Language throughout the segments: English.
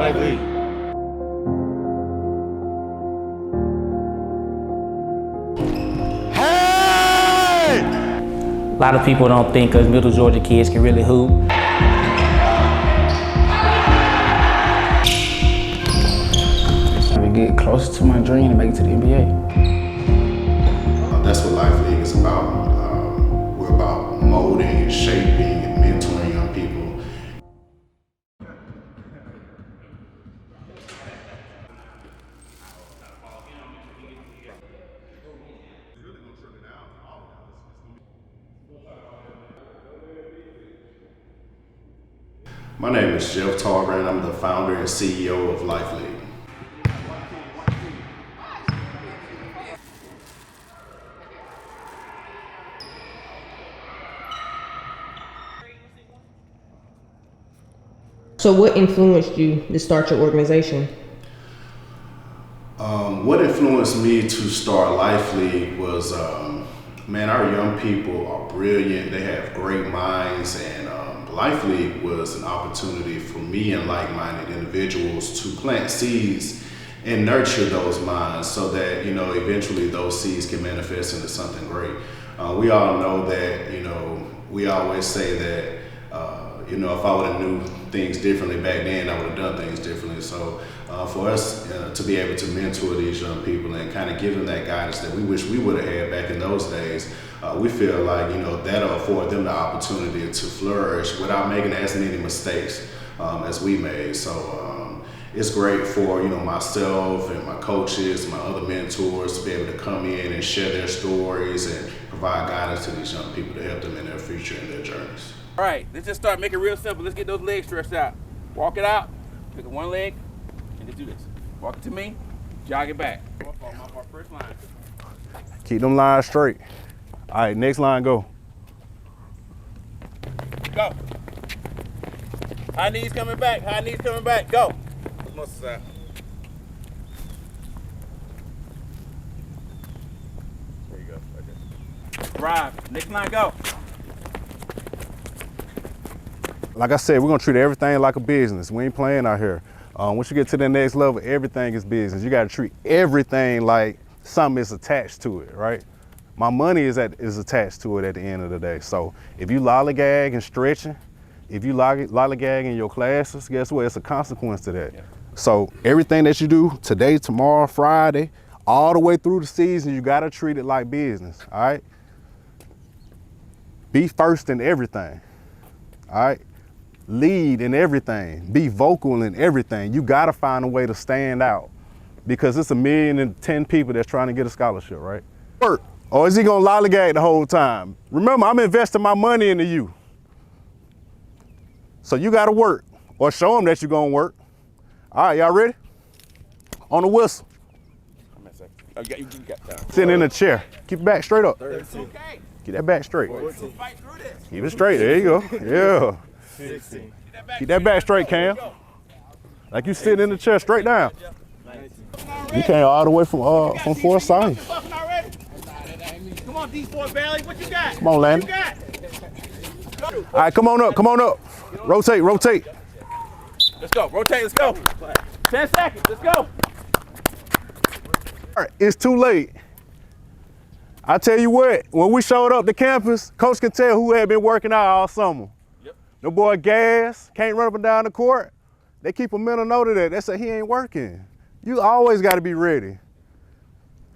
Life League. Hey! A lot of people don't think us Middle Georgia kids can really hoop. Trying to get closer to my dream to make it to the NBA. That's what Life League is about. We're about molding and shaping and mentoring young people. My name is Jeff Tarver, I'm the founder and CEO of Life League. So what influenced you to start your organization? What influenced me to start Life League was, man, our young people are brilliant. They have great minds, and Life League was an opportunity for me and like-minded individuals to plant seeds and nurture those minds so that, you know, eventually those seeds can manifest into something great. We all know that, you know, we always say that, you know, if I would have knew things differently back then, I would have done things differently. So for us to be able to mentor these young people and kind of give them that guidance that we wish we would have had back in those days, we feel like, you know, that'll afford them the opportunity to flourish without making as many mistakes as we made. So it's great for, you know, myself and my coaches, my other mentors to be able to come in and share their stories and provide guidance to these young people to help them in their future and their journeys. All right, let's just start making it real simple. Let's get those legs stretched out. Walk it out, pick up one leg, and just do this. Walk it to me, jog it back. My first line. Keep them lines straight. All right, next line, go. Go. High knees coming back, high knees coming back, go. Those muscles out. There you go, right there. Drive, next line, go. Like I said, we're gonna treat everything like a business. We ain't playing out here. Once you get to the next level, everything is business. You gotta treat everything like something is attached to it, right? My money is attached to it at the end of the day. So if you lollygag and stretching, if you lollygag in your classes, guess what? It's a consequence to that. Yeah. So everything that you do today, tomorrow, Friday, all the way through the season, you gotta treat it like business, all right? Be first in everything, all right? Lead in everything, be vocal in everything. You gotta find a way to stand out because it's 1,010,000 people that's trying to get a scholarship, right? Work, or is he gonna lollygag the whole time? Remember, I'm investing my money into you. So you gotta work, or show them that you're gonna work. All right, y'all ready? On the whistle. You got that. Sitting in a chair, keep your back straight up. 13. Keep that back straight. 14. Fight through this. Keep it straight, there you go, yeah. 16. Keep that back straight, Cam. Like you sitting in the chair, straight down. You came all the way from Forest Science. Come on, D4 Bailey, what you got? Come on, Landon. All right, come on up. Rotate. Let's go, rotate, let's go. 10 seconds, let's go. All right, it's too late. I tell you what, when we showed up to campus, coach can tell who had been working out all summer. The boy gas, can't run up and down the court. They keep a mental note of that. They say he ain't working. You always gotta be ready.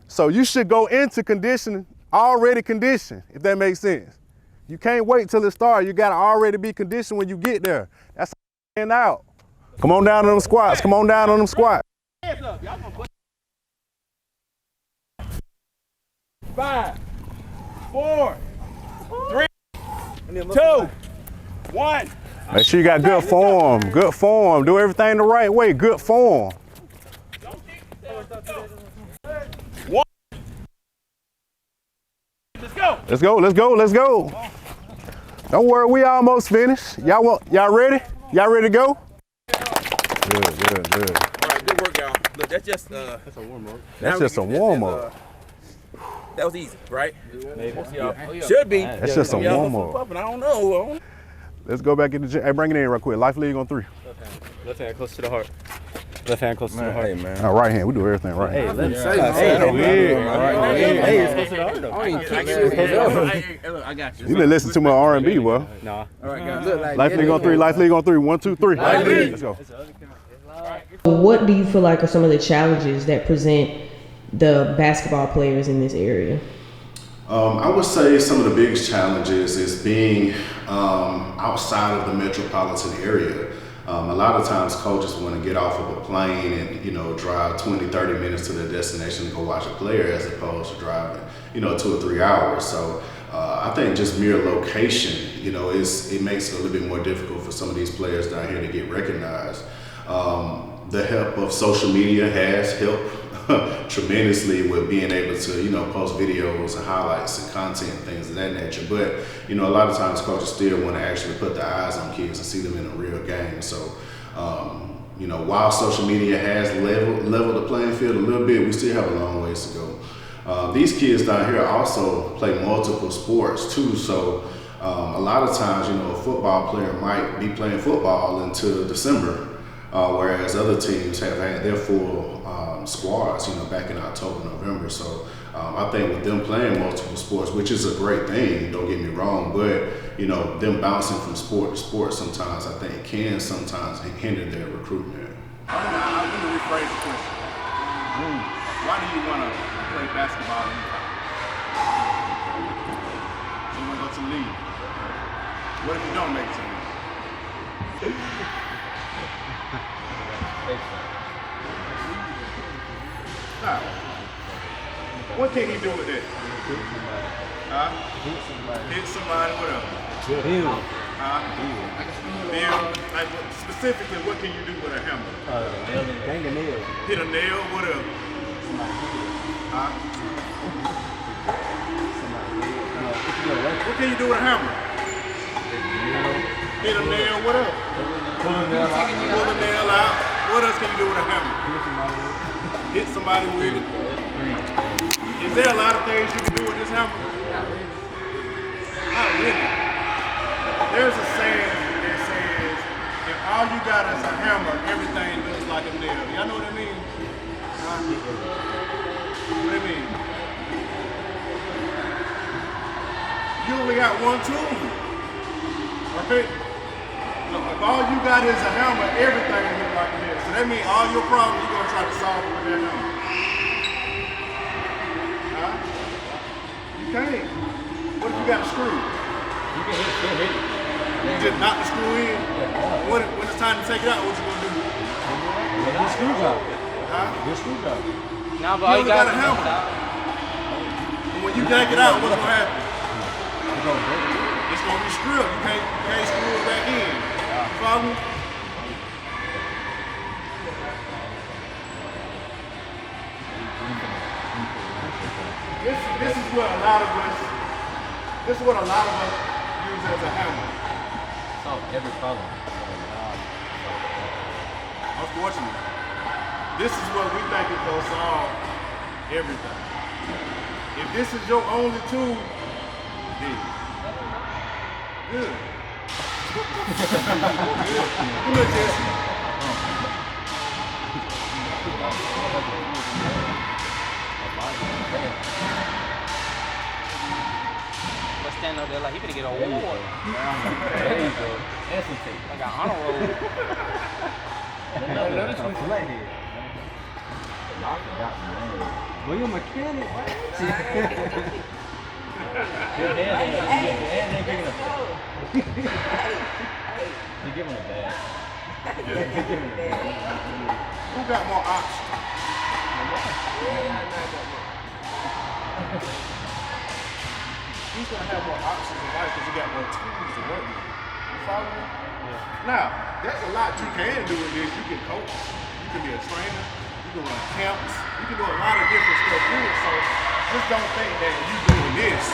So you should go into conditioning already conditioned, if that makes sense. You can't wait till it starts. You gotta already be conditioned when you get there. That's how out. Come on down on them squats. Hands up, y'all gonna put 5, 4, 3, 2, 1. Make sure you got good form. Do everything the right way, good form. One. Let's go. Don't worry, we almost finished. Y'all ready? Y'all ready to go? Good. All right, good work, y'all. Look, that's just that's a warm-up. That's just a warm-up. That was easy, right? Maybe. Should be. That's just a warm-up. I don't know. Let's go back in the gym. Hey, bring it in real quick. Life League on 3. Left hand close to the heart. Left hand close to the heart. Hey, man. Right hand. We do everything right. Hey, hand. let's Yeah. say, hey, it's close to the heart, though. I got you. You been listening to my R&B, boy. Nah. All right, guys. Look like Life League on 3. Life League on 3. 1, 2, 3. Life League. Let's go. What do you feel like are some of the challenges that present the basketball players in this area? I would say some of the biggest challenges is being outside of the metropolitan area. A lot of times coaches want to get off of a plane and, drive 20, 30 minutes to their destination to go watch a player as opposed to driving, 2 or 3 hours. So I think just mere location, it makes it a little bit more difficult for some of these players down here to get recognized. The help of social media has helped tremendously with being able to, post videos and highlights and content and things of that nature. But, a lot of times coaches still want to actually put their eyes on kids and see them in a real game. So, while social media has leveled the playing field a little bit, we still have a long ways to go. These kids down here also play multiple sports too. So, a lot of times, a football player might be playing football until December. Whereas other teams have had their full squads, back in October, November. So I think with them playing multiple sports, which is a great thing, don't get me wrong, but them bouncing from sport to sport sometimes I think can sometimes hinder their recruitment. I'm going to rephrase the question. Why do you want to play basketball in college? You want to go to the league. What if you don't make it to the league? Nah. What can he do with that? Hit somebody, what else? Build. Like, specifically, what can you do with a hammer? Bang a nail. Hit a nail, what else? What can you do with a hammer? Hit a nail, what else? Pull a nail out. What else can you do with a hammer? Hit somebody with it. Is there a lot of things you can do with this hammer? Not really. There's a saying that says, if all you got is a hammer, everything looks like a nail. Y'all know what I mean? What do you mean? You only got one tool. Right? Look, if all you got is a hammer, everything looks like a nail. So that means all your problems you're gonna try to solve with that hammer. Huh? You can't. What if you got a screw? You can still hit it. You just knock the screw in. When it's time to take it out, what you gonna do? Good screwdriver. Huh? Good screwdriver. Now, but You all only you got got a is hammer. And when you take it out, what's gonna happen? It's gonna be screwed. You can't screw it back in. You follow me? This is what a lot of us use as a hammer. solve every problem. Unfortunately, this is what we think is gonna solve everything. If this is your only tool, then good. Good. Come here, Jesse. Let's stand up there like he finna get a award. There you go. And some tape. Like an honor roll. Well, you're a mechanic, right? Good hands ain't big enough. You give him a bad. Who got more options? He's gonna have more options in life because he got more tools to work with. You follow me? Yeah. Now, there's a lot you can do with this. You can coach, you can be a trainer, you can run camps, you can do a lot of different stuff with it. So just don't think that you doing this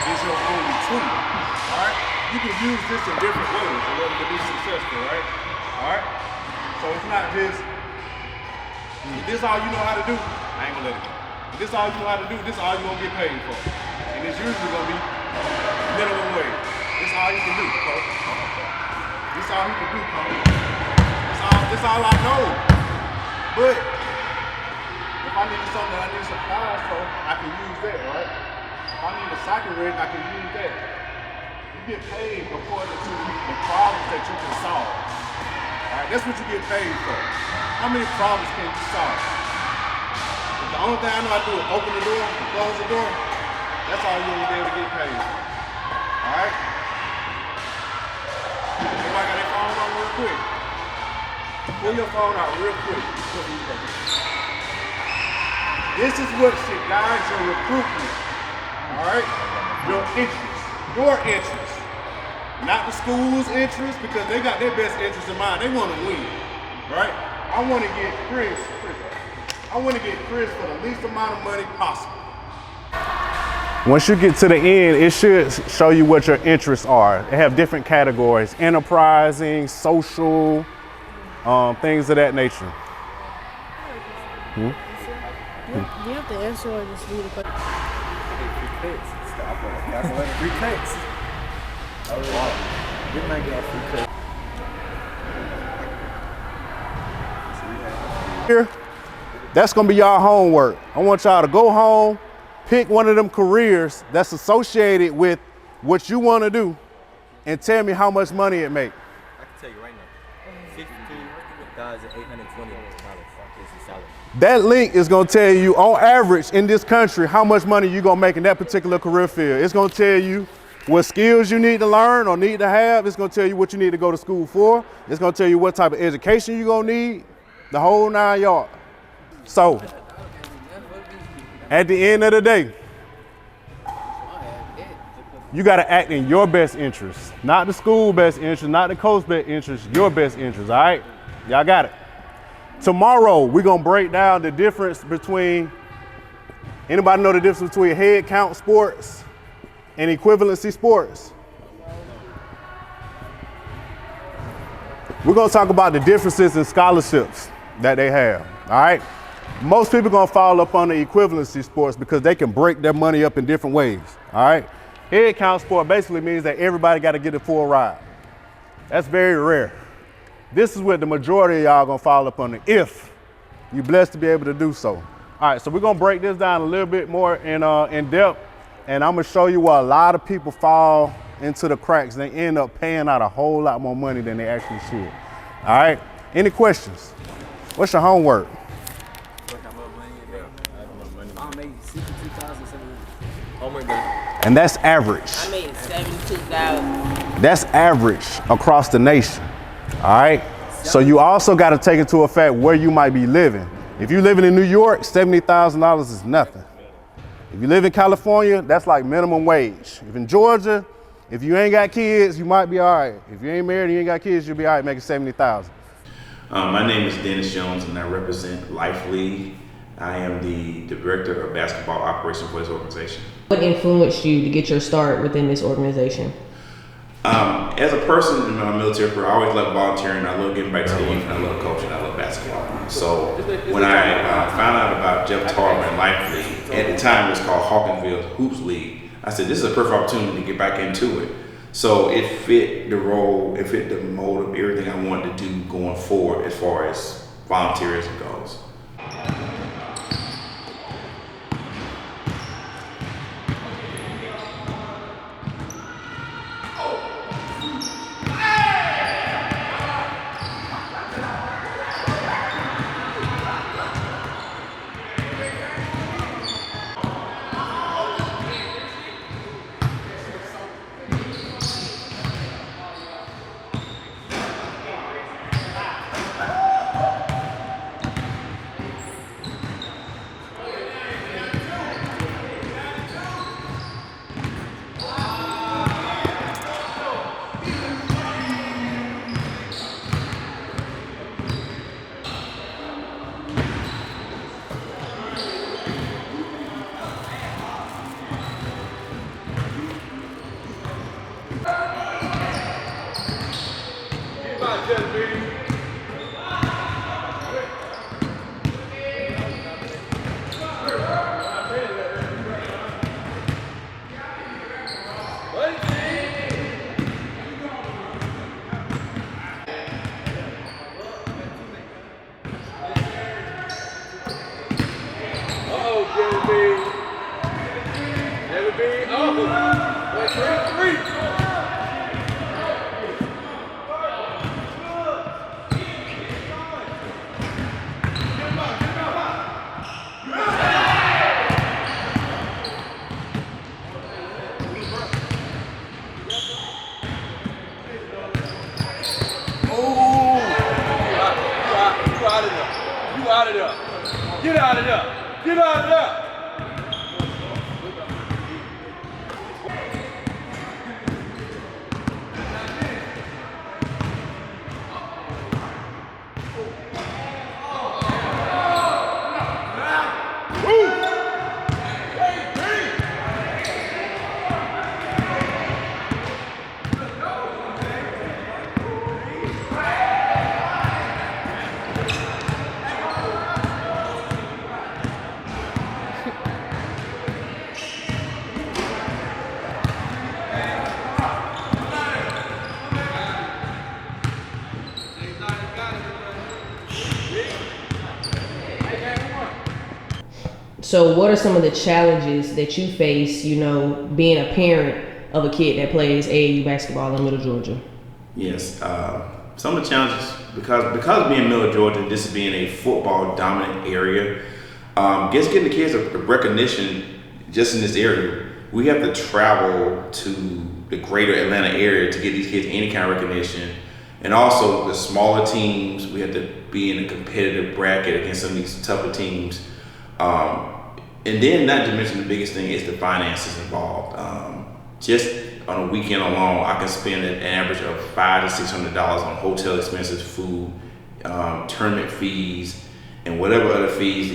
is your only tool. Alright? You can use this in different ways in order to be successful, right? Alright? So it's not just, if this all you know how to do, I ain't gonna let it go. If this all you know how to do, this all you gonna get paid for. And it's usually gonna be minimum wage. This all you can do, coach. This all you can do, coach. This all I know. But if I need something that I need supplies for, I can use that, right? If I need a soccer rig, I can use that. You get paid according to the problems that you can solve. All right, that's what you get paid for. How many problems can you solve? If the only thing I know how to do is open the door and close the door, that's all you're gonna be able to get paid for. All right? Everybody got their phone on real quick. Pull your phone out real quick. This is what should guide your recruitment. All right? Your interest. Your interest. Not the school's interest, because they got their best interest in mind. They want to win. Right? I want to get Chris for the least amount of money possible. Once you get to the end, it should show you what your interests are. They have different categories: enterprising, social, things of that nature. You have to answer or just read the question. Free clicks. Oh, wow. You might get free clicks. Here, that's gonna be y'all homework. I want y'all to go home, pick one of them careers that's associated with what you want to do, and tell me how much money it make. I can tell you right now, $62,820 is the salary. That link is gonna tell you, on average in this country, how much money you're gonna make in that particular career field. It's gonna tell you what skills you need to learn or need to have. It's gonna tell you what you need to go to school for. It's gonna tell you what type of education you're gonna need, the whole 9 yards. So, at the end of the day, you gotta act in your best interest, not the school best interest, not the coach best interest, your best interest, all right? Y'all got it. Tomorrow, we're gonna break down the difference between, anybody know the difference between head count sports and equivalency sports? We're gonna talk about the differences in scholarships that they have, all right? Most people gonna fall up on the equivalency sports because they can break their money up in different ways, all right? Head count sport basically means that everybody gotta get a full ride. That's very rare. This is what the majority of y'all gonna fall up on if you're blessed to be able to do so. All right, so we're gonna break this down a little bit more in depth, and I'm gonna show you where a lot of people fall into the cracks. They end up paying out a whole lot more money than they actually should. All right, any questions? What's your homework? I made $62,700. Oh my God. And that's average. I made $72,000. That's average across the nation, all right? So you also gotta take into effect where you might be living. If you're living in New York, $70,000 is nothing. If you live in California, that's like minimum wage. If in Georgia, if you ain't got kids, you might be all right. If you ain't married and you ain't got kids, you'll be all right making $70,000. My name is Dennis Jones and I represent Life League. I am the director of basketball operations for this organization. What influenced you to get your start within this organization? As a person in my military career, I always loved volunteering. I love giving back to the youth. I love coaching. I love basketball. So when I found out about Jeff Tarver and Life League, at the time it was called Hawkinsville Hoops League, I said, this is a perfect opportunity to get back into it. So it fit the role, it fit the motive, everything I wanted to do going forward as far as volunteerism goes. big. Oh, that's 3. Out of there. Get out of there. Get out of there. So what are some of the challenges that you face, you know, being a parent of a kid that plays AAU basketball in Middle Georgia? Yes, some of the challenges, because being Middle Georgia, this being a football dominant area, just getting the kids a recognition just in this area. We have to travel to the greater Atlanta area to get these kids any kind of recognition. And also the smaller teams, we have to be in a competitive bracket against some of these tougher teams. And then not to mention the biggest thing is the finances involved. Just on a weekend alone, I can spend an average of $500 to $600 on hotel expenses, food, tournament fees, and whatever other fees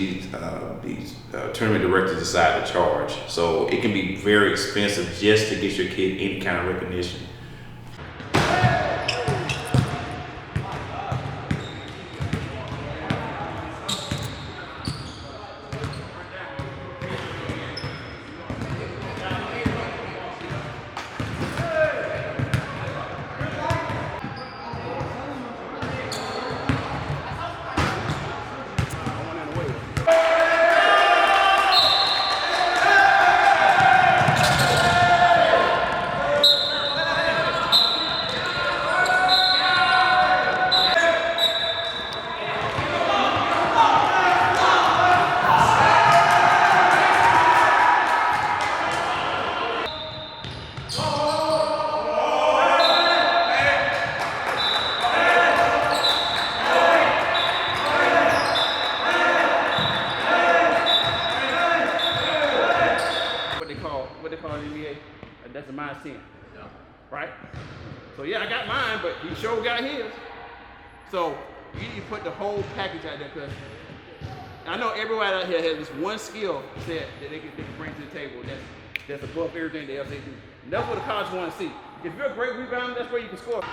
these tournament directors decide to charge. So it can be very expensive just to get your kid any kind of recognition. That's a minus 10. Yeah. Right? So yeah, I got mine, but he sure got his. So you need to put the whole package out there, because I know everybody out here has this one skill set that they can bring to the table that's above everything else they do. And that's what the college want to see. If you're a great rebounder, that's where you can score.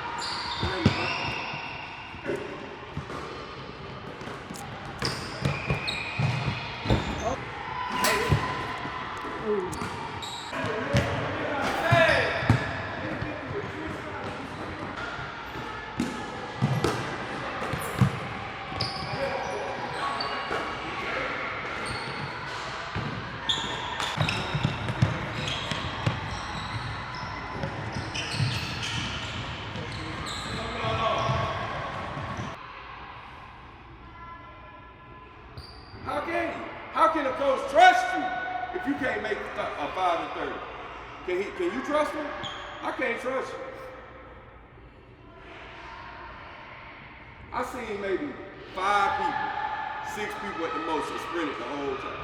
How can a coach trust you if you can't make a 5 and 30? Can you trust him? I can't trust you. I seen maybe 5 people, 6 people at the most that sprinted the whole time.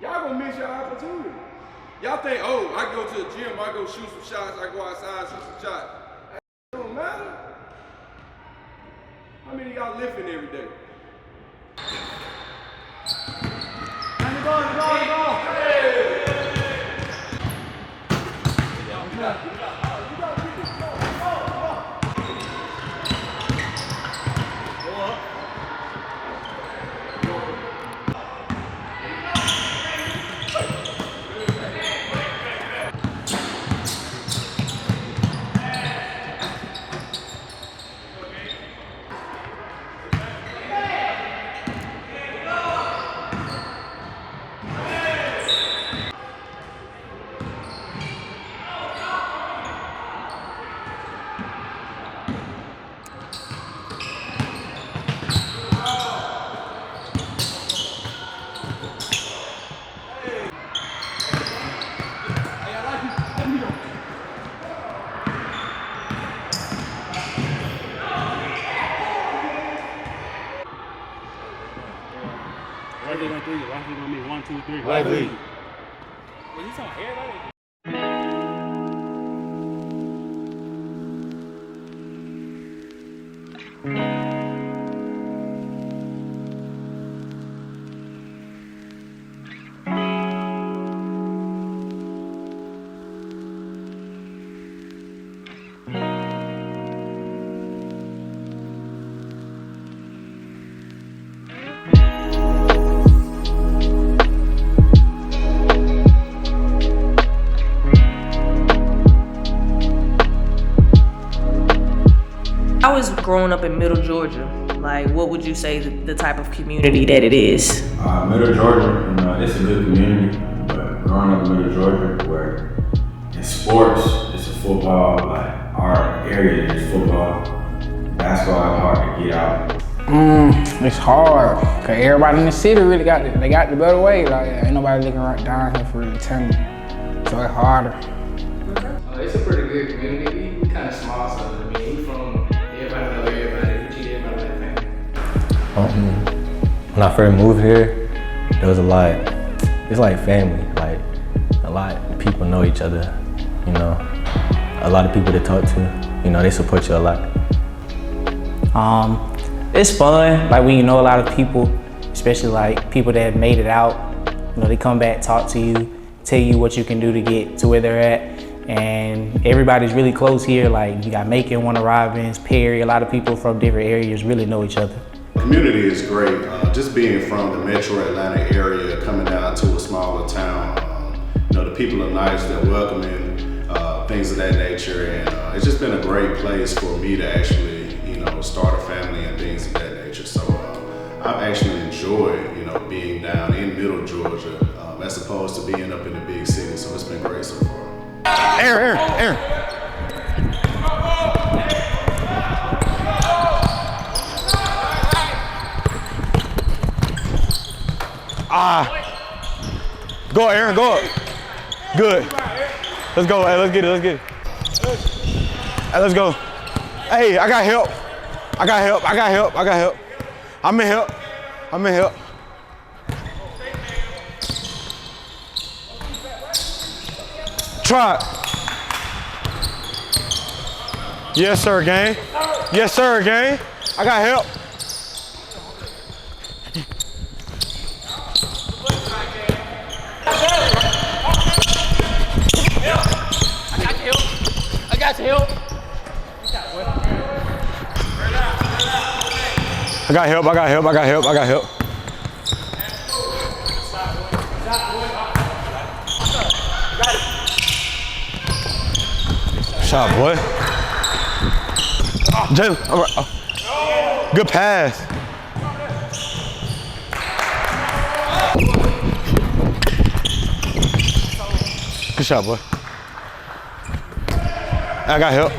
Y'all gonna miss your opportunity. Y'all think, oh, I go to the gym, I go shoot some shots, I go outside, shoot some shots. It don't matter. How many of y'all lifting every day? 1, 2, 3. Life league. Was he talking everybody? I was growing up in Middle Georgia. Like, what would you say the type of community that it is? Middle Georgia, you know, it's a good community, but growing up in Middle Georgia, where in sports, it's a football, like our area is football. Basketball is hard to get out. It's hard, cause everybody in the city really got the better way. Like, ain't nobody looking right down here for really telling me. So it's harder. It's a pretty good community. We kind of small, so I mean, we from everybody know everybody. We treat everybody like family. When I first moved here, there was a lot. It's like family. Like a lot of people know each other. You know, a lot of people to talk to. You know, they support you a lot. It's fun. Like when you know a lot of people, especially like people that have made it out. You know, they come back, talk to you, tell you what you can do to get to where they're at. And everybody's really close here. Like you got Macon, Warner Robins, Perry, a lot of people from different areas really know each other. The community is great. Just being from the metro Atlanta area, coming down to a smaller town, you know, the people are nice, they're welcoming, things of that nature. And it's just been a great place for me to actually, you know, start a family and things of that nature. So I've actually enjoyed, you know, being down in Middle Georgia as opposed to being up in the big city. So it's been great so far. Aaron. Go, Aaron, go up. Good. Let's go, hey, let's get it. Hey, let's go. Hey, I got help. I'm in help. Try it. Yes, sir, gang. I got help. I got your help. I got help. Shot, boy. Jalen, all right. Good pass. Good shot, boy. I got help.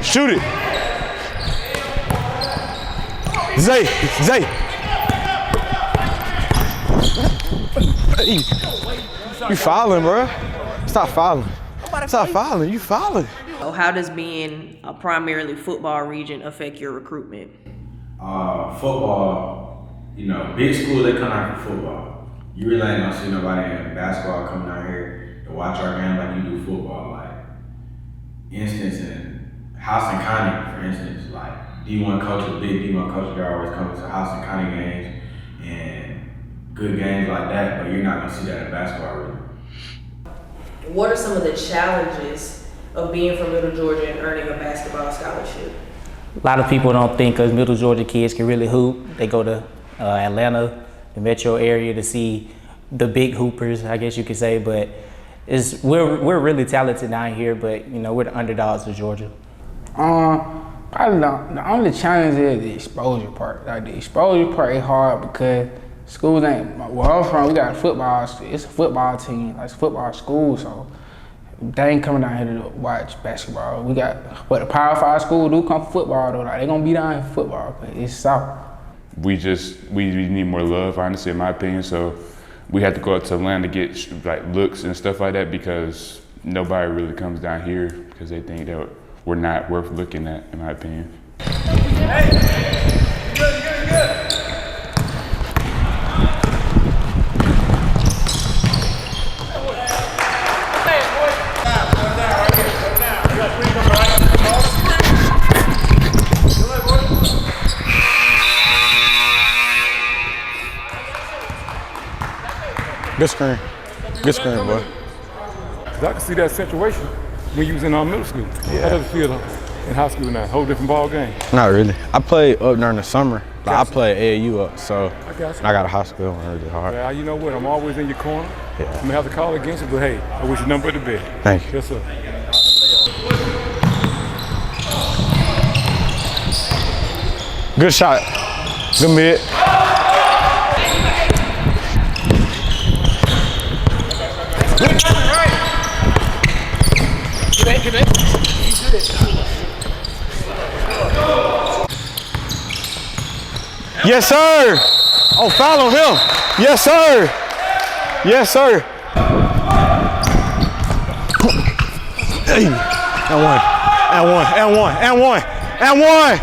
Shoot it. Zay. Hey. You fouling, bro. Stop fouling. You fouling. So how does being a primarily football region affect your recruitment? Football, you know, big schools, they come out for football. You really ain't gonna see nobody in basketball coming out here to watch our game like you do football. Like, instance in House and County, for instance, like D1 coaches, big D1 coaches, they're always coming to House and County games and good games like that, but you're not gonna see that in basketball really. What are some of the challenges of being from Middle Georgia and earning a basketball scholarship? A lot of people don't think us Middle Georgia kids can really hoop. They go to Atlanta, the metro area, to see the big hoopers, I guess you could say, but we're really talented down here, but you know, we're the underdogs of Georgia. Probably the only challenge is the exposure part. Like the exposure part is hard because schools ain't, where I'm from, we got football, it's a football team, like it's a football school, so they ain't coming down here to watch basketball. We got, but the Power 5 school do come for football though. Like, they gonna be down here for football, but it's South. We need more love, honestly, in my opinion. So we had to go out to Atlanta to get like looks and stuff like that because nobody really comes down here because they think that we're not worth looking at, in my opinion. Good screen. Good screen, boy. Cause I can see that situation when you was in middle school. Yeah. How does it feel in high school now? Whole different ball game. Not really. I played up during the summer. Like, I played AAU up, so I got you. I got a high school one really hard. Well, you know what? I'm always in your corner. Yeah. I'm gonna have to call against you, but hey, I wish you nothing but the best. Thank you. Yes, sir. Good shot. Good mid. Yes, sir. Oh, foul on him. Yes, sir. Yes, sir. Hey. And one. And one. And one. And one. And one.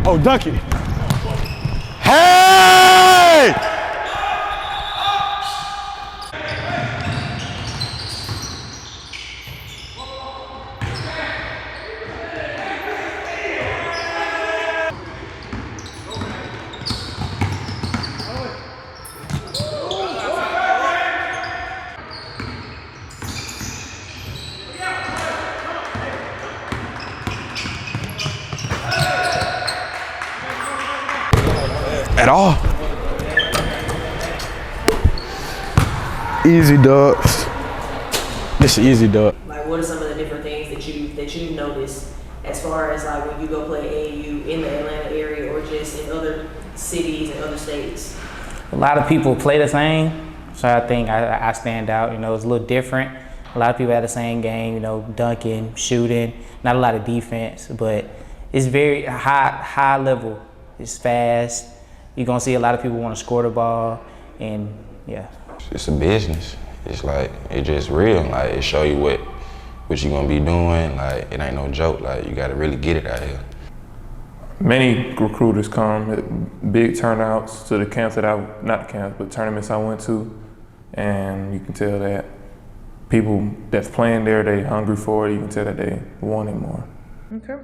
Oh, dunk it. Hey! At all. Easy ducks. This is easy duck. Like, what are some of the different things that you notice as far as like when you go play AAU in the Atlanta area or just in other cities and other states? A lot of people play the same, so I think I stand out. You know, it's a little different. A lot of people have the same game, you know, dunking, shooting, not a lot of defense, but it's very high level. It's fast. You're gonna see a lot of people want to score the ball, and yeah. It's a business. It's like, it's just real. Like, it show you what you're gonna be doing. Like, it ain't no joke. Like, you gotta really get it out here. Many recruiters come at big turnouts to the camps that not camps, but tournaments I went to, and you can tell that people that's playing there, they hungry for it. You can tell that they want it more. Okay.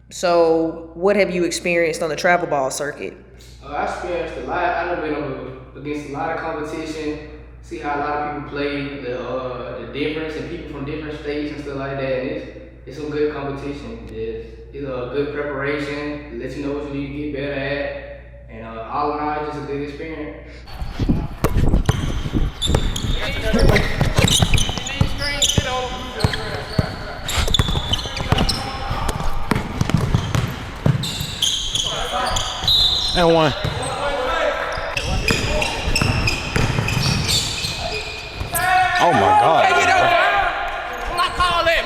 So, what have you experienced on the travel ball circuit? I experienced a lot. I've been against a lot of competition, see how a lot of people play, the difference, and people from different states and stuff like that. And it's some good competition. It's a good preparation, let you know what you need to get better at, and all in all, it's just a good experience. And one. Oh my God. Take it over. What I call that,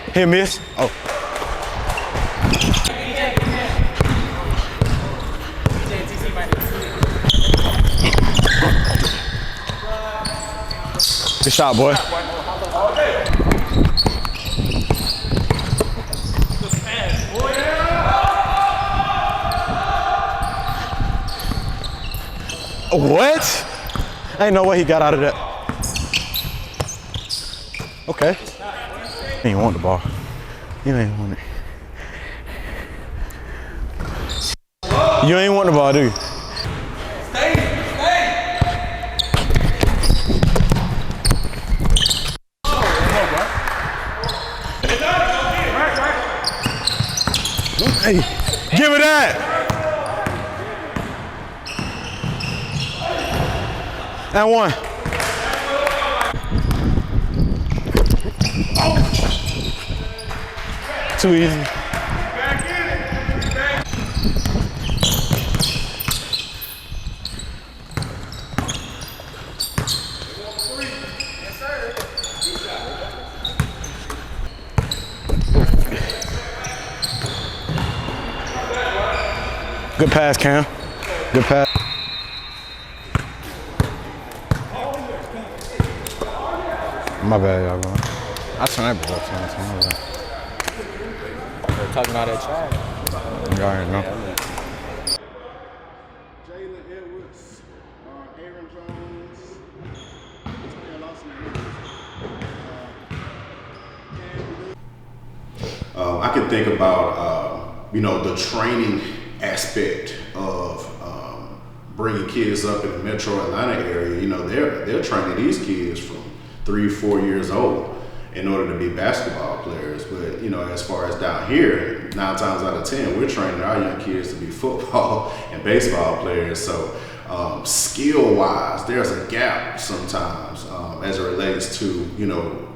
man? Here, miss. Oh. Good shot, boy. What? Ain't no way he got out of that. Okay. He ain't want the ball. You ain't want it. You ain't want the ball, do you? Hey, give it that. And one. Too easy. Good pass, Cam. Good pass. My bad, y'all. Going. I turn that ball up sometimes. They're talking all that trash. Y'all already know. Jalen Edwards, Aaron Jones, I can think about, the training aspect of bringing kids up in the metro Atlanta area. They're training these kids from 3-4 years old in order to be basketball players. But, as far as down here, 9 times out of 10, we're training our young kids to be football and baseball players. So skill-wise, there's a gap sometimes as it relates to,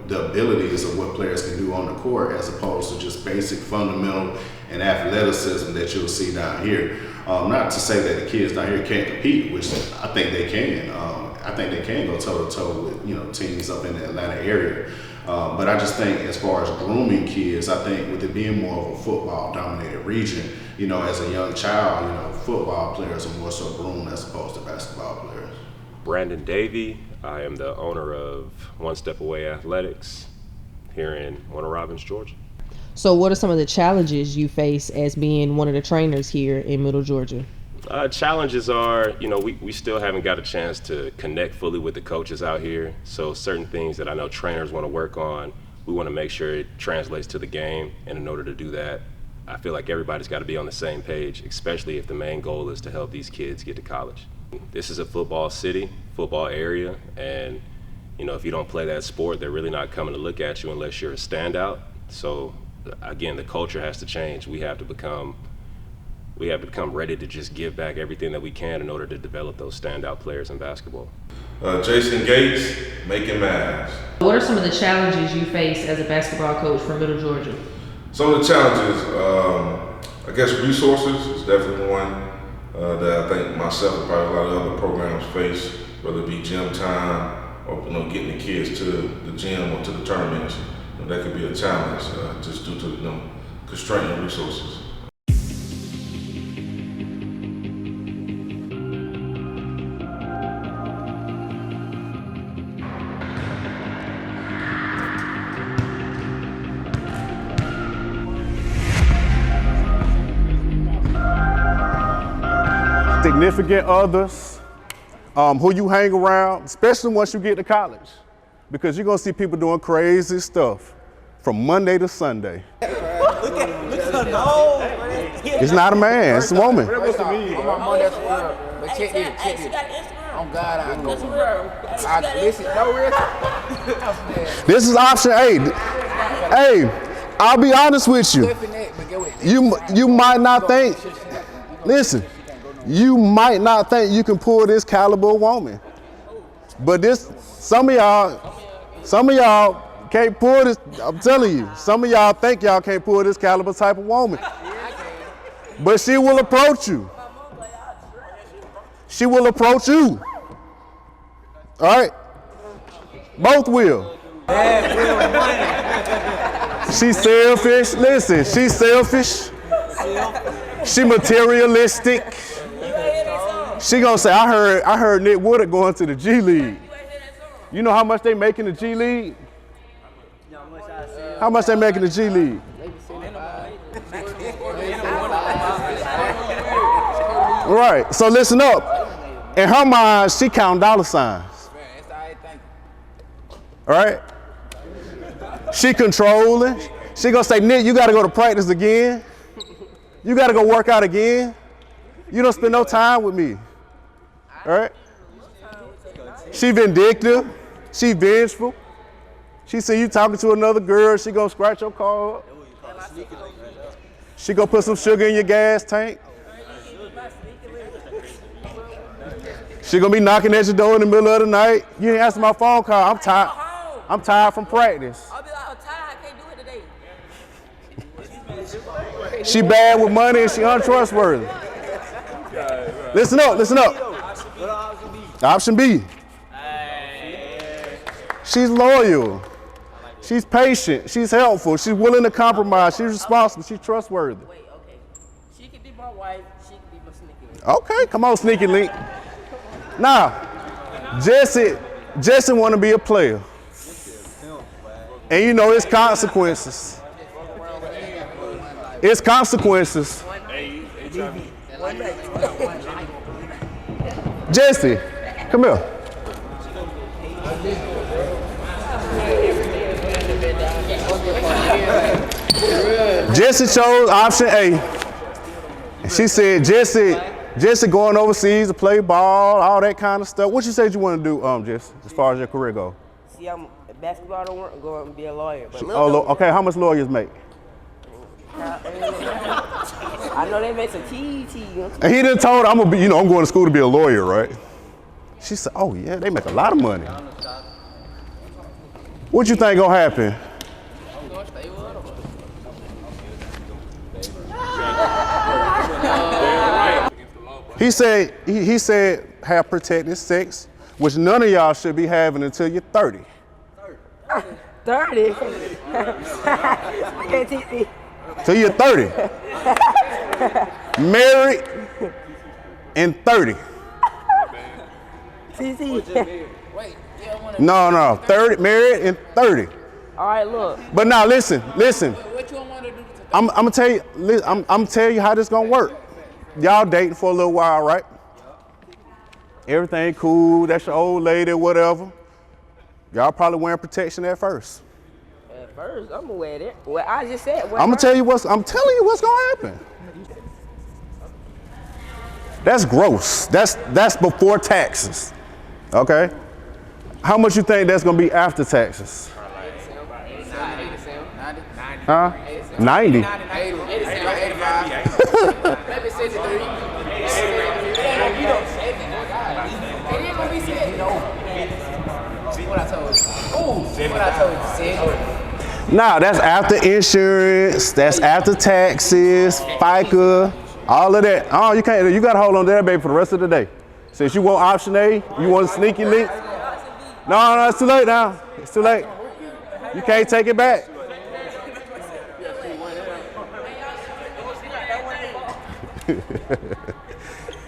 the abilities of what players can do on the court as opposed to just basic fundamental and athleticism that you'll see down here. Not to say that the kids down here can't compete, which I think they can. I think they can go toe-to-toe with, teams up in the Atlanta area. But I just think as far as grooming kids, I think with it being more of a football-dominated region, as a young child, football players are more so groomed as opposed to basketball players. Brandon Davey. I am the owner of One Step Away Athletics here in Warner Robins, Georgia. So what are some of the challenges you face as being one of the trainers here in Middle Georgia? Challenges are, we still haven't got a chance to connect fully with the coaches out here. So certain things that I know trainers want to work on, we want to make sure it translates to the game. And in order to do that, I feel like everybody's got to be on the same page, especially if the main goal is to help these kids get to college. This is a football city, football area, and if you don't play that sport, they're really not coming to look at you unless you're a standout. So again, the culture has to change. We have to become ready to just give back everything that we can in order to develop those standout players in basketball. Jason Gates, making Mavs. What are some of the challenges you face as a basketball coach from Middle Georgia? Some of the challenges, I guess resources is definitely one that I think myself and probably a lot of other programs face, whether it be gym time or getting the kids to the gym or to the tournaments. That could be a challenge just due to constraining resources. Significant others, who you hang around, especially once you get to college, because you're gonna see people doing crazy stuff from Monday to Sunday. It's not a man, it's a woman. This is option A. Hey, I'll be honest with you. You might not think, listen, you might not think you can pull this caliber woman. But some of y'all can't pull this. I'm telling you, some of y'all think y'all can't pull this caliber type of woman. But she will approach you. She will approach you. All right? Both will. She's selfish. Listen, she's selfish. She materialistic. She gonna say, I heard Nick Woodard going to the G League. You know how much they make in the G League? How much they make in the G League? Right, so listen up. In her mind, she count dollar signs. All right? She controlling. She gonna say, Nick, you gotta go to practice again. You gotta go work out again. You don't spend no time with me. All right? She vindictive. She vengeful. She see you talking to another girl, she gonna scratch your car up. She gonna put some sugar in your gas tank. She gonna be knocking at your door in the middle of the night. You didn't answer my phone call. I'm tired. I'm tired from practice. I'll be like, I'm tired, I can't do it today. She bad with money and she untrustworthy. Listen up, listen up. Option B. She's loyal. She's patient. She's helpful. She's willing to compromise. She's responsible. She's trustworthy. Wait, okay. She can be my wife. She can be my Okay, come on, sneaky link. Now, Jesse want to be a player. And you know it's consequences. It's consequences. Jesse, come here. Jesse chose option A. And she said, Jesse going overseas to play ball, all that kind of stuff. What you said you want to do, Jesse, as far as your career goes? See, basketball don't work, go and be a lawyer. But Okay, how much lawyers make? I know they make some TET. And he done told her, I'm going to school to be a lawyer, right? She said, oh yeah, they make a lot of money. What you think gonna happen? He said have protected sex, which none of y'all should be having until you're 30. 30? I can't teach me. Till you're 30. Married and 30. No, 30, married and 30. All right, look. But now listen. I'm gonna tell you, I'm tell you how this gonna work. Y'all dating for a little while, right? Everything cool, that's your old lady, whatever. Y'all probably wearing protection at first. At first, I'm gonna wear that. Well, I just said. I'm telling you what's gonna happen. That's gross. That's before taxes. Okay? How much you think that's gonna be after taxes? Huh? 90. Maybe 63. What I told you. Nah, that's after insurance, that's after taxes, FICA, all of that. Oh, you can't, you gotta hold on to that baby for the rest of the day. Since you want option A, you want a sneaky link. No, it's too late now. It's too late. You can't take it back.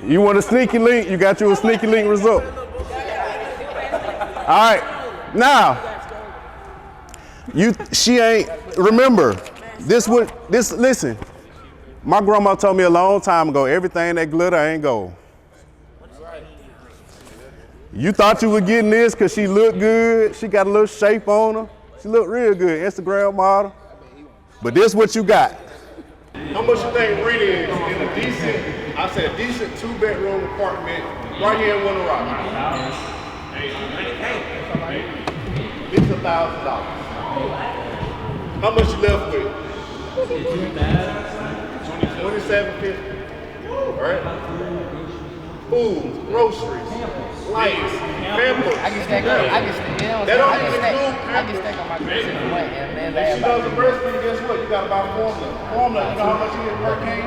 You want a sneaky link, you got you a sneaky link result. All right, now, she ain't, remember, listen, my grandma told me a long time ago, everything that glitter ain't gold. You thought you were getting this because she looked good, she got a little shape on her, she looked real good, Instagram model, but this what you got. How much you think rent is in a decent 2-bedroom apartment right here in Winter Rock? It's $1,000. How much you left with? $27.50. All right. Food, groceries, lights, pampers. I can stack up. That don't even include I can stack up my groceries and wait. If she does the breastfeeding, guess what? You gotta buy formula. Formula, you know how much it is per can?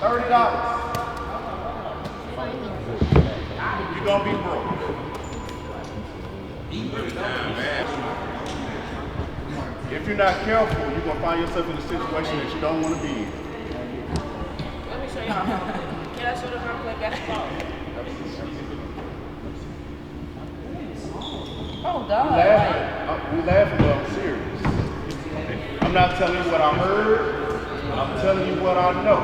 $30. You're gonna be broke. If you're not careful, you're gonna find yourself in a situation that you don't want to be in. Let me show y'all. Can I show them how to play basketball? Oh, God. We laughing, but I'm serious. I'm not telling you what I heard. I'm telling you what I know.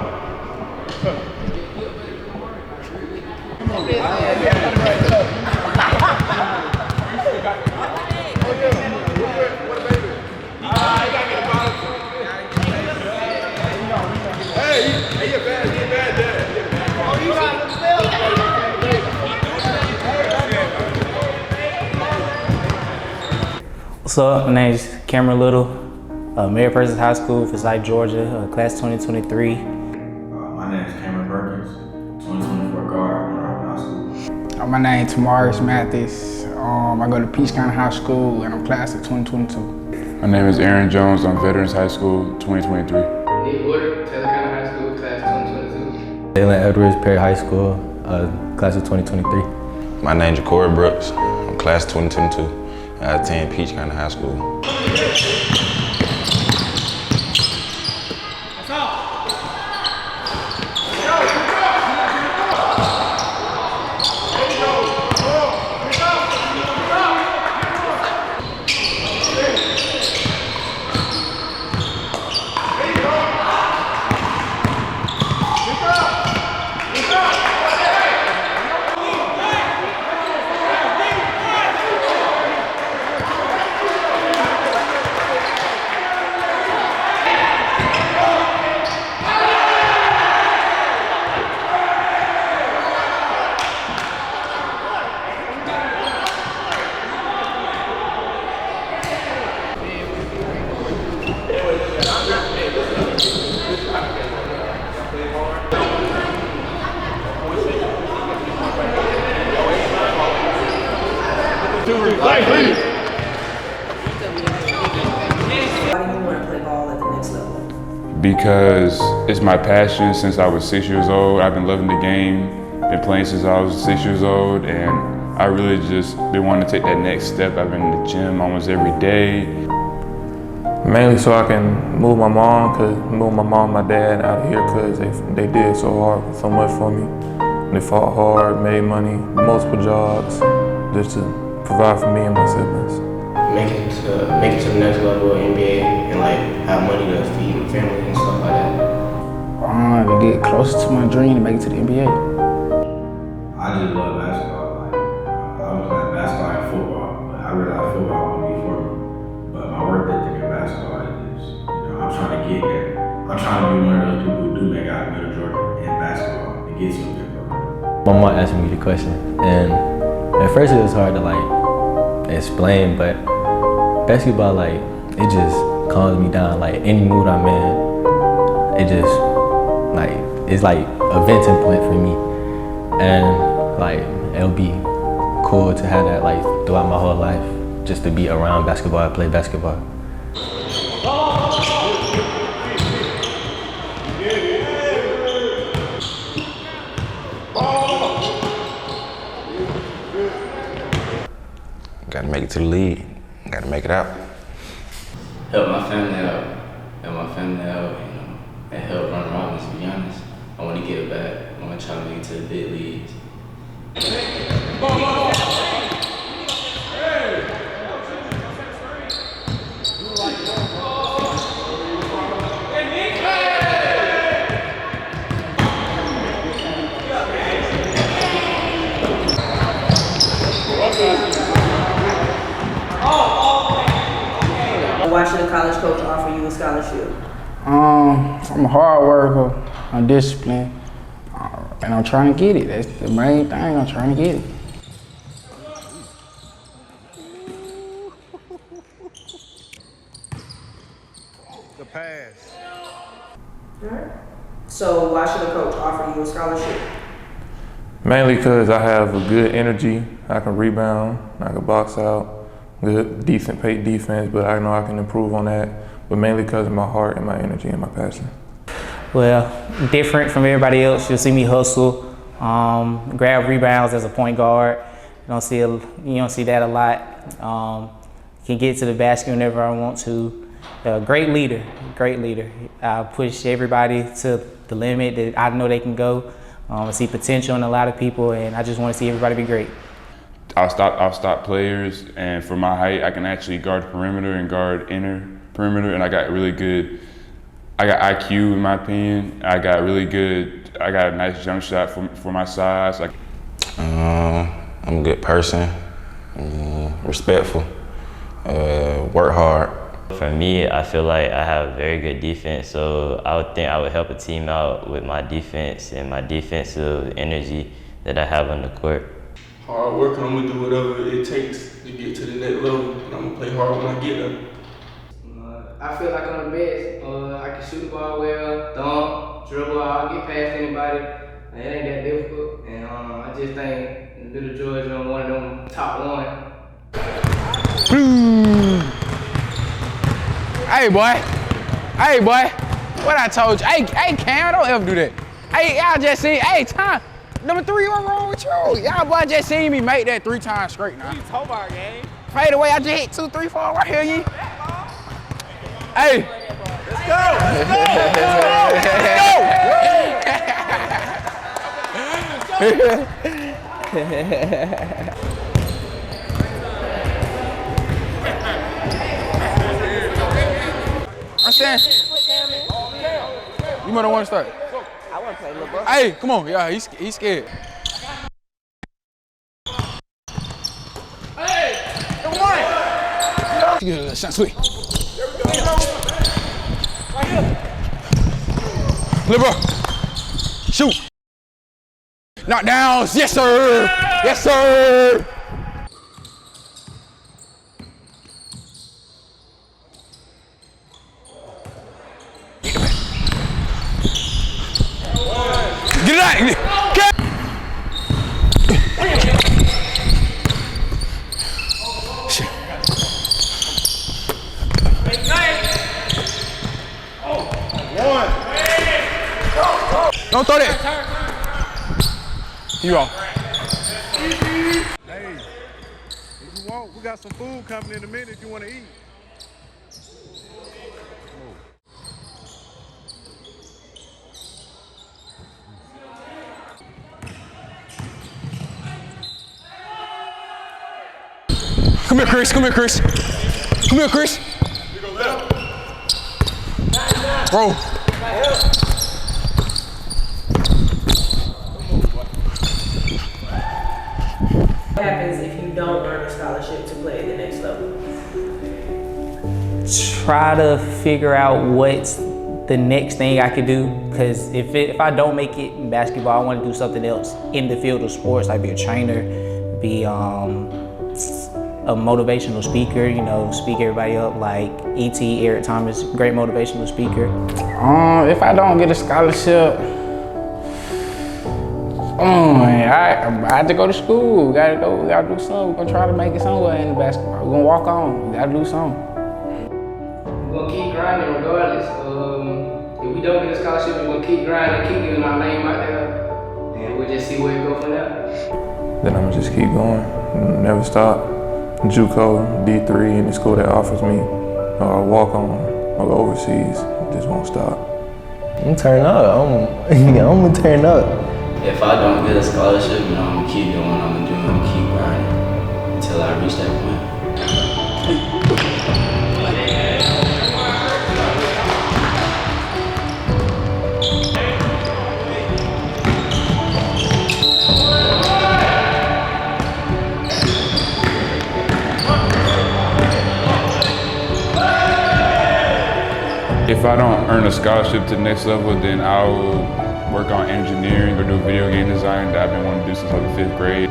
What's up? My name is Cameron Little, Mary Perkins High School, Forsyth, Georgia, class 2023. My name is Cameron Perkins, 2024 guard, High School. My name is Tamaris Mathis. I go to Peach County High School and I'm class of 2022. My name is Aaron Jones. I'm Veterans High School, 2023. Nick Woodard, Taylor County High School, class 2022. Dalen Edwards, Perry High School, class of 2023. My name is Corey Brooks. I'm class 2022. I attend Peach County High School. That's all. Because it's my passion since I was 6 years old. I've been loving the game, been playing since I was 6 years old, and I really just been wanting to take that next step. I've been in the gym almost every day. Mainly so I can move my mom and my dad out of here because they did so much for me. They fought hard, made money, multiple jobs, just to provide for me and my siblings. Make it to the next level of NBA and like have money to feed my family and stuff like that. To get closer to my dream to make it to the NBA. I just love basketball. Like, I was like basketball and football, but I realized football would be for me. But my work ethic in basketball is, I'm trying to get there. I'm trying to be one of those people who do make out of Middle Georgia in basketball to get to a good program. My mom asked me the question, and at first it was hard to like explain, but basketball, like, it just calms me down. Like, any mood I'm in, it just, like, it's like a venting point for me. And, like, it'll be cool to have that, like, throughout my whole life, just to be around basketball and play basketball. Gotta make it to the league. Gotta make it out. Help my family out. And help run Robbins, to be honest. I want to get it back. I want to try to make it to the big leagues. Why should a college coach offer you a scholarship? I'm a hard worker, I'm disciplined, and I'm trying to get it. That's the main thing, I'm trying to get it. The pass. So why should a coach offer you a scholarship? Mainly because I have a good energy, I can rebound, I can box out, good, decent paid defense, but I know I can improve on that. But mainly because of my heart and my energy and my passion. Well, different from everybody else. You'll see me hustle, grab rebounds as a point guard. You don't see that a lot. Can get to the basket whenever I want to. Great leader. I push everybody to the limit that I know they can go. I see potential in a lot of people, and I just want to see everybody be great. I'll stop players, and for my height, I can actually guard perimeter and guard inner perimeter, and I got IQ in my opinion. I got a nice jump shot for my size. I'm a good person, respectful, work hard. For me, I feel like I have very good defense, so I would think I would help a team out with my defense and my defensive energy that I have on the court. Hard work, I'm gonna do whatever it takes to get to the next level, and I'm gonna play hard when I get there. I feel like I'm the best. I can shoot the ball well, dunk, dribble, I'll get past anybody. It ain't that difficult. And I just think Middle Georgia one of them top one. Hey boy, what I told you? Hey Cam, don't ever do that. Hey, y'all just seen, time, number 3, what's wrong with you? Y'all boy just seen me make that 3 times straight now. You told about game. Fade away, I just hit 2, 3, 4 right here, you. Hey. Let's go. I'm saying. You might don't want to start. I want to play little bro. Hey, come on, yeah, he's scared. Hey, good morning. Good, sweet. Right here. Little bro, shoot. Knockdowns, yes sir, yes sir. Get it out. Get. Shit. One. Don't throw that. You on. Hey, if you want, we got some food coming in a minute if you want to eat. Come here, Chris. Come here, Chris. Come here, Chris. Bro. What happens if you don't earn a scholarship to play at the next level? Try to figure out what's the next thing I could do, because if I don't make it in basketball, I want to do something else in the field of sports, like be a trainer, be a motivational speaker, you know, speak everybody up, like E.T. Eric Thomas, great motivational speaker. If I don't get a scholarship, I have to go to school. Gotta do something. We're gonna try to make it somewhere in the basketball. We're gonna walk on. We gotta do something. We're gonna keep grinding regardless. If we don't get a scholarship, we're gonna keep grinding, keep getting our name out there, and we'll just see where it goes from there. Then I'm gonna just keep going, never stop. JUCO, D3, any school that offers me, or walk on, or go overseas, just won't stop. I'm turn up. I'm gonna turn up. If I don't get a scholarship, I'm gonna keep doing what I'm doing. I'm gonna keep grinding until I reach that point. If I don't earn a scholarship to the next level, then I'll work on engineering or do video game design that I've been wanting to do since I was in 5th grade.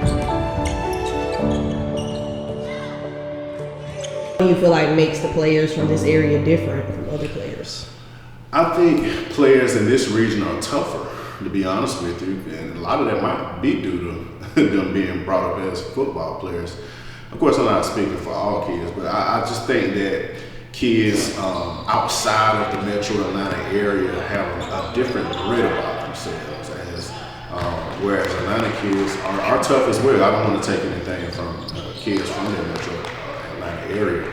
What do you feel like makes the players from this area different from other players? I think players in this region are tougher, to be honest with you, and a lot of that might be due to them being brought up as football players. Of course, I'm not speaking for all kids, but I just think that kids outside of the metro Atlanta area have a different grit about themselves, whereas Atlanta kids are tough as well. I don't want to take anything from kids from the metro Atlanta area,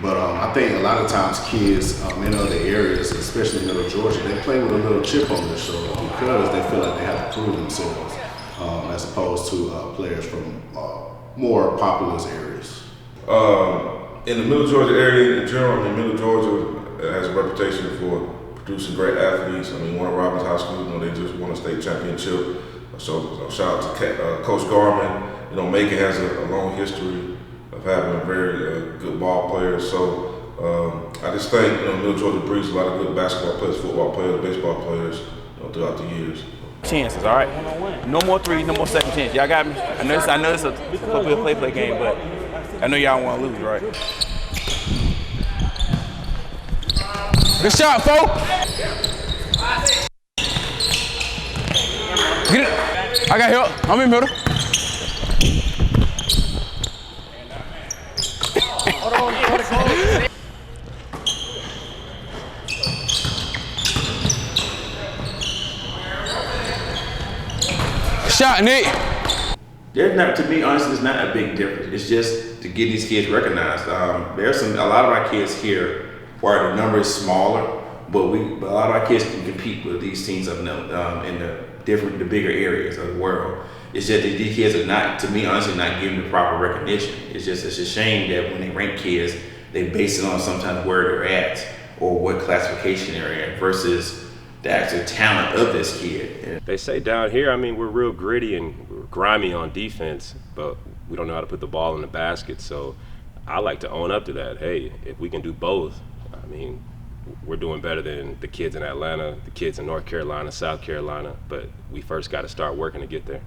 but I think a lot of times kids in other areas, especially in Middle Georgia, they play with a little chip on their shoulder because they feel like they have to prove themselves, as opposed to players from more populous areas. In the Middle Georgia area in general, Middle Georgia has a reputation for producing great athletes. Warner Robins High School, they just won a state championship. So shout out to Coach Garman. Macon has a long history of having a very good ball players. So I just think Middle Georgia breeds a lot of good basketball players, football players, baseball players throughout the years. Chances, all right? No more threes, no more second chance. Y'all got me? I know it's a play game, but I know y'all want to lose, right? Good shot, Fo. Get it. I got help. I'm in middle. Shot, Nick. There's not, to me, honestly, it's not a big difference. It's just to get these kids recognized. There's a lot of our kids here where the number is smaller, but a lot of our kids can compete with these teams up in the bigger areas of the world. It's just that these kids are not, to me, honestly, not given the proper recognition. It's a shame that when they rank kids, they base it on sometimes where they're at or what classification they're in versus the actual talent of this kid. They say down here, we're real gritty and grimy on defense, but we don't know how to put the ball in the basket. So I like to own up to that. Hey, if we can do both, we're doing better than the kids in Atlanta, the kids in North Carolina, South Carolina, but we first got to start working to get there.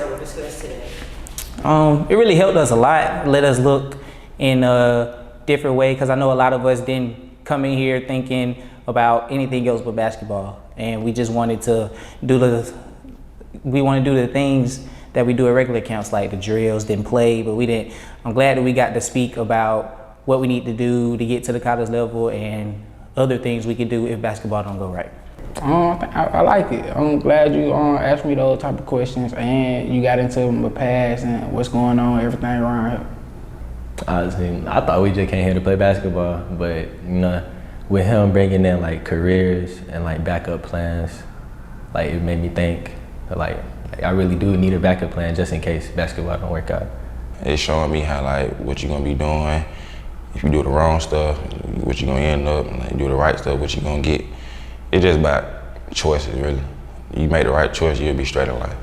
that were discussed today? It really helped us a lot. Let us look in a different way, because I know a lot of us didn't come in here thinking about anything else but basketball, and we just wanted to do the things that we do at regular camps, like the drills, didn't play, but we didn't. I'm glad that we got to speak about what we need to do to get to the college level and other things we can do if basketball don't go right. I like it. I'm glad you asked me those type of questions, and you got into my past and what's going on, everything around here. I thought we just came here to play basketball, but with him bringing in like careers and like backup plans, like it made me think like I really do need a backup plan just in case basketball don't work out. It's showing me how like what you're gonna be doing. If you do the wrong stuff, what you're gonna end up, and like, do the right stuff, what you're gonna get. It's just about choices, really. You make the right choice, you'll be straight in life.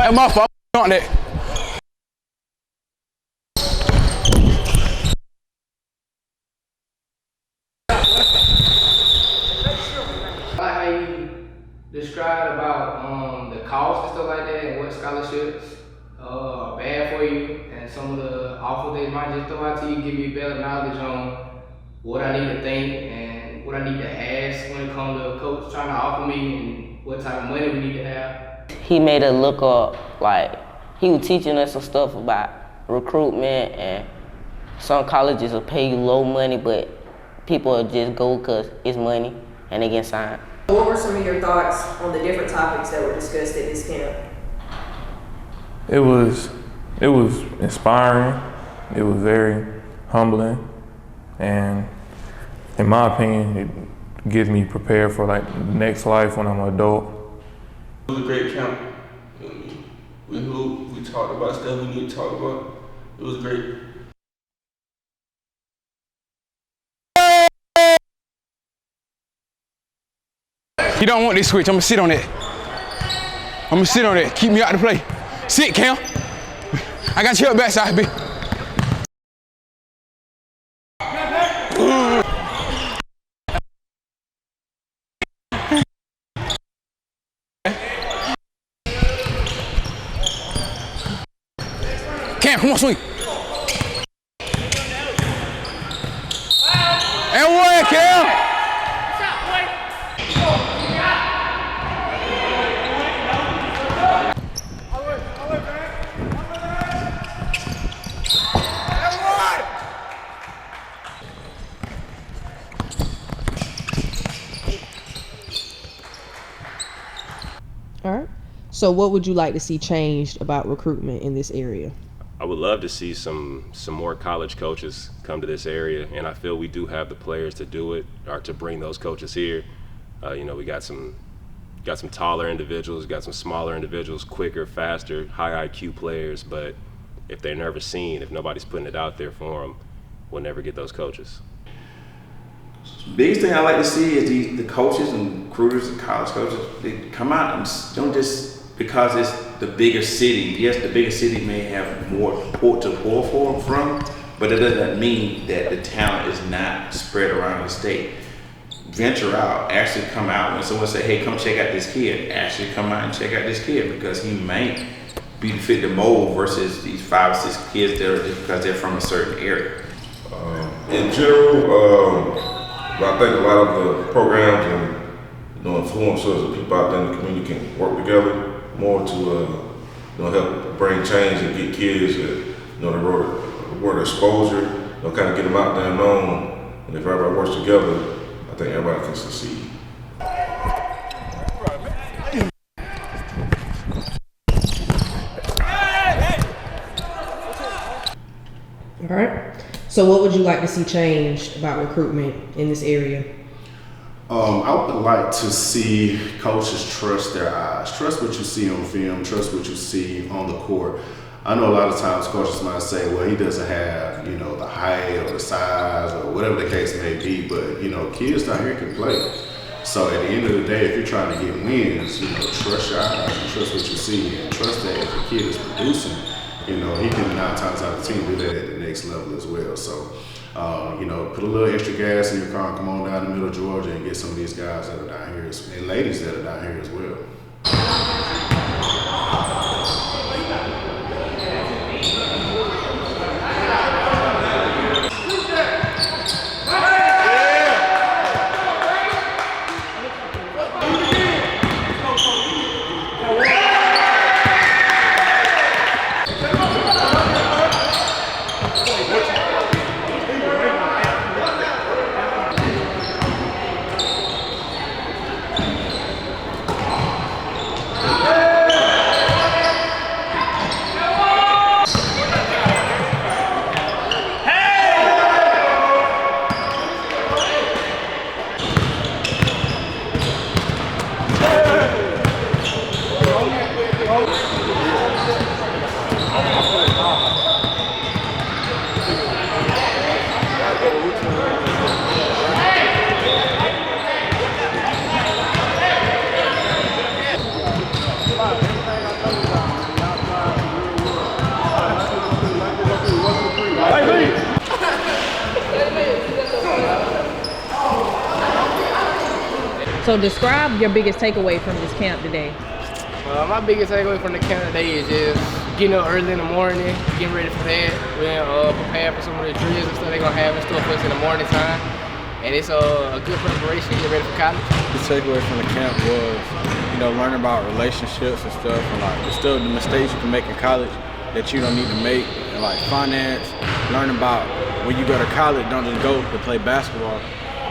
Hey, my fault. On that. I like how you described about the cost and stuff like that, and what scholarships are bad for you, and some of the offers they might just throw out to you, give you better knowledge on what I need to think and what I need to ask when it comes to a coach trying to offer me and what type of money we need to have. He made it look up like he was teaching us some stuff about recruitment, and some colleges will pay you low money, but people will just go because it's money and they get signed. What were some of your thoughts on the different topics that were discussed at this camp? It was inspiring. It was very humbling, and in my opinion, it gets me prepared for like the next life when I'm an adult. It was a great camp. We hooped, we talked about stuff we need to talk about. It was great. You don't want this switch. I'm gonna sit on it. I'm gonna sit on it. Keep me out of the play. Sit, Cam. I got you up backside, B. Cam, come on, swing. And one, Cam. All right. So what would you like to see changed about recruitment in this area? I would love to see some more college coaches come to this area, and I feel we do have the players to do it, or to bring those coaches here. We got some taller individuals, got some smaller individuals, quicker, faster, high IQ players, but if they're never seen, if nobody's putting it out there for them, we'll never get those coaches. Biggest thing I like to see is the coaches and recruiters and college coaches, they come out and don't just, because it's the bigger city. Yes, the bigger city may have more support to pull from, but it doesn't mean that the talent is not spread around the state. Venture out, actually come out. When someone say, hey, come check out this kid, actually come out and check out this kid, because he might be fit the mold versus these 5 or 6 kids that are just because they're from a certain area. In general, I think a lot of the programs and influencers and people out there in the community can work together more to help bring change and get kids the word exposure, kind of get them out there and known. And if everybody works together, I think everybody can succeed. All right. So what would you like to see changed about recruitment in this area? I would like to see coaches trust their eyes. Trust what you see on film, trust what you see on the court. I know a lot of times coaches might say, well, he doesn't have, the height or the size or whatever the case may be, but, kids down here can play. So at the end of the day, if you're trying to get wins, trust your eyes and trust what you see and trust that if a kid is producing, he can 9 times out of 10 do that at the next level as well. So, put a little extra gas in your car and come on down to Middle Georgia and get some of these guys that are down here and ladies that are down here as well. So describe your biggest takeaway from this camp today. My biggest takeaway from the camp today is just getting up early in the morning, getting ready for that, being prepared for some of the drills and stuff they're gonna have in store for us in the morning time. And it's a good preparation to get ready for college. The takeaway from the camp was, learning about relationships and stuff, and still the mistakes you can make in college that you don't need to make, and finance, learn about when you go to college, don't just go to play basketball.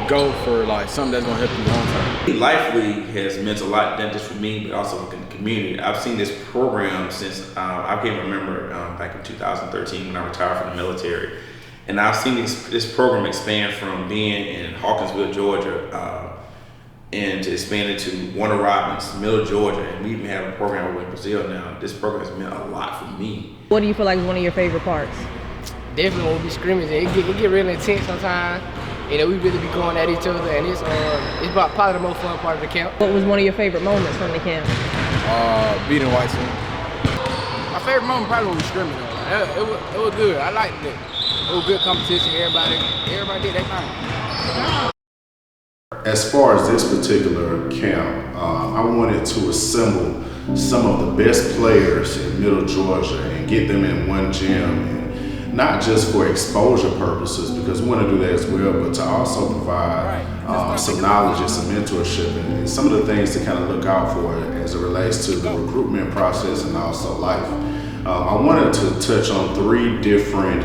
Go for something that's gonna help you long term. Life League has meant a lot, not just for me, but also in the community. I've seen this program since I can remember back in 2013 when I retired from the military, and I've seen this program expand from being in Hawkinsville, Georgia, and to expand it to Warner Robins, Middle Georgia, and we even have a program over in Brazil now. This program has meant a lot for me. What do you feel like is one of your favorite parts? Definitely when we be scrimmaging, it get really intense sometimes. We really be going at each other, and it's probably the most fun part of the camp. What was one of your favorite moments from the camp? Beating White City. My favorite moment probably when we scrimmaged. It was good. I liked it. It was good competition. Everybody did their thing. As far as this particular camp, I wanted to assemble some of the best players in Middle Georgia and get them in one gym. Not just for exposure purposes, because we want to do that as well, but to also provide some knowledge and some mentorship and some of the things to kind of look out for as it relates to the recruitment process and also life. I wanted to touch on 3 different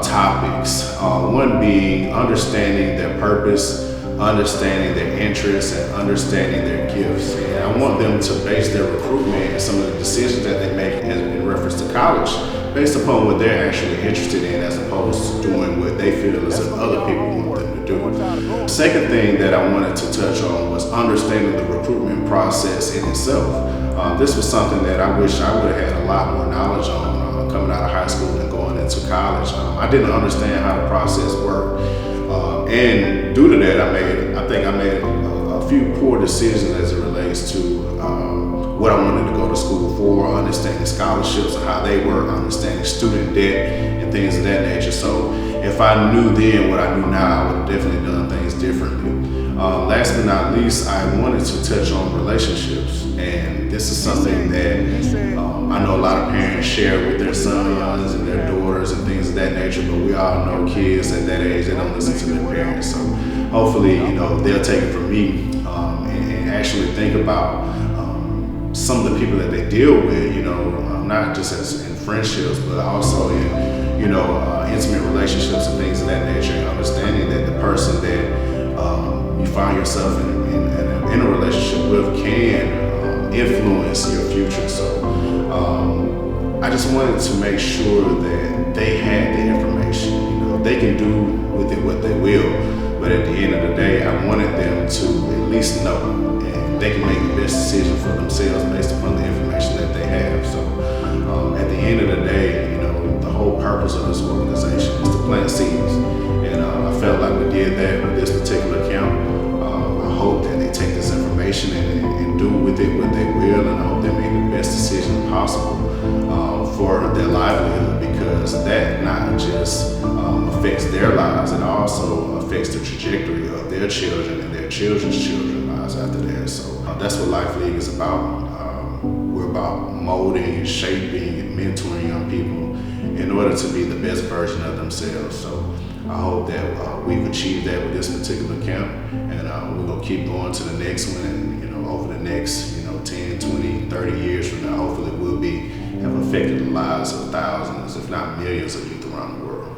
topics. One being understanding their purpose, understanding their interests, and understanding their gifts. And I want them to base their recruitment and some of the decisions that they make in reference to college based upon what they're actually interested in, as opposed to doing what they feel as if other people want them to do. The second thing that I wanted to touch on was understanding the recruitment process in itself. This was something that I wish I would have had a lot more knowledge on coming out of high school and going into college. I didn't understand how the process worked. And due to that, I think I made a few poor decisions as it relates to what I wanted to go to school for, understanding scholarships and how they work, understanding student debt and things of that nature. So if I knew then what I knew now, I would have definitely done things differently. Last but not least, I wanted to touch on relationships. And this is something that I know a lot of parents share with their sons and their daughters and things of that nature, but we all know kids at that age, they don't listen to their parents. So hopefully, they'll take it from me and actually think about some of the people that they deal with, not just as in friendships, but also in, intimate relationships and things of that nature, and understanding that the person that you find yourself in a relationship with can influence your future. So I just wanted to make sure that they had the information. They can do with it what they will, But at the end of the day, I wanted them to at least know, and they can make the best decision for themselves based upon the information that they have. So at the end of the day, you know, the whole purpose of this organization is to plant seeds. And I felt like we did that with this particular camp. I hope that they take this information and do with it what they will, and I hope they make the best decision possible for their livelihood, because that not just affects their lives, it also affects the trajectory of their children and their children's children's lives after that. So that's what Life League is about. We're about molding and shaping and mentoring young people in order to be the best version of themselves. So I hope that we've achieved that with this particular camp, and we're gonna keep going to the next one, and you know, over the next 10, 20, 30 years from now, hopefully we'll have affected the lives of thousands, if not millions of youth around the world.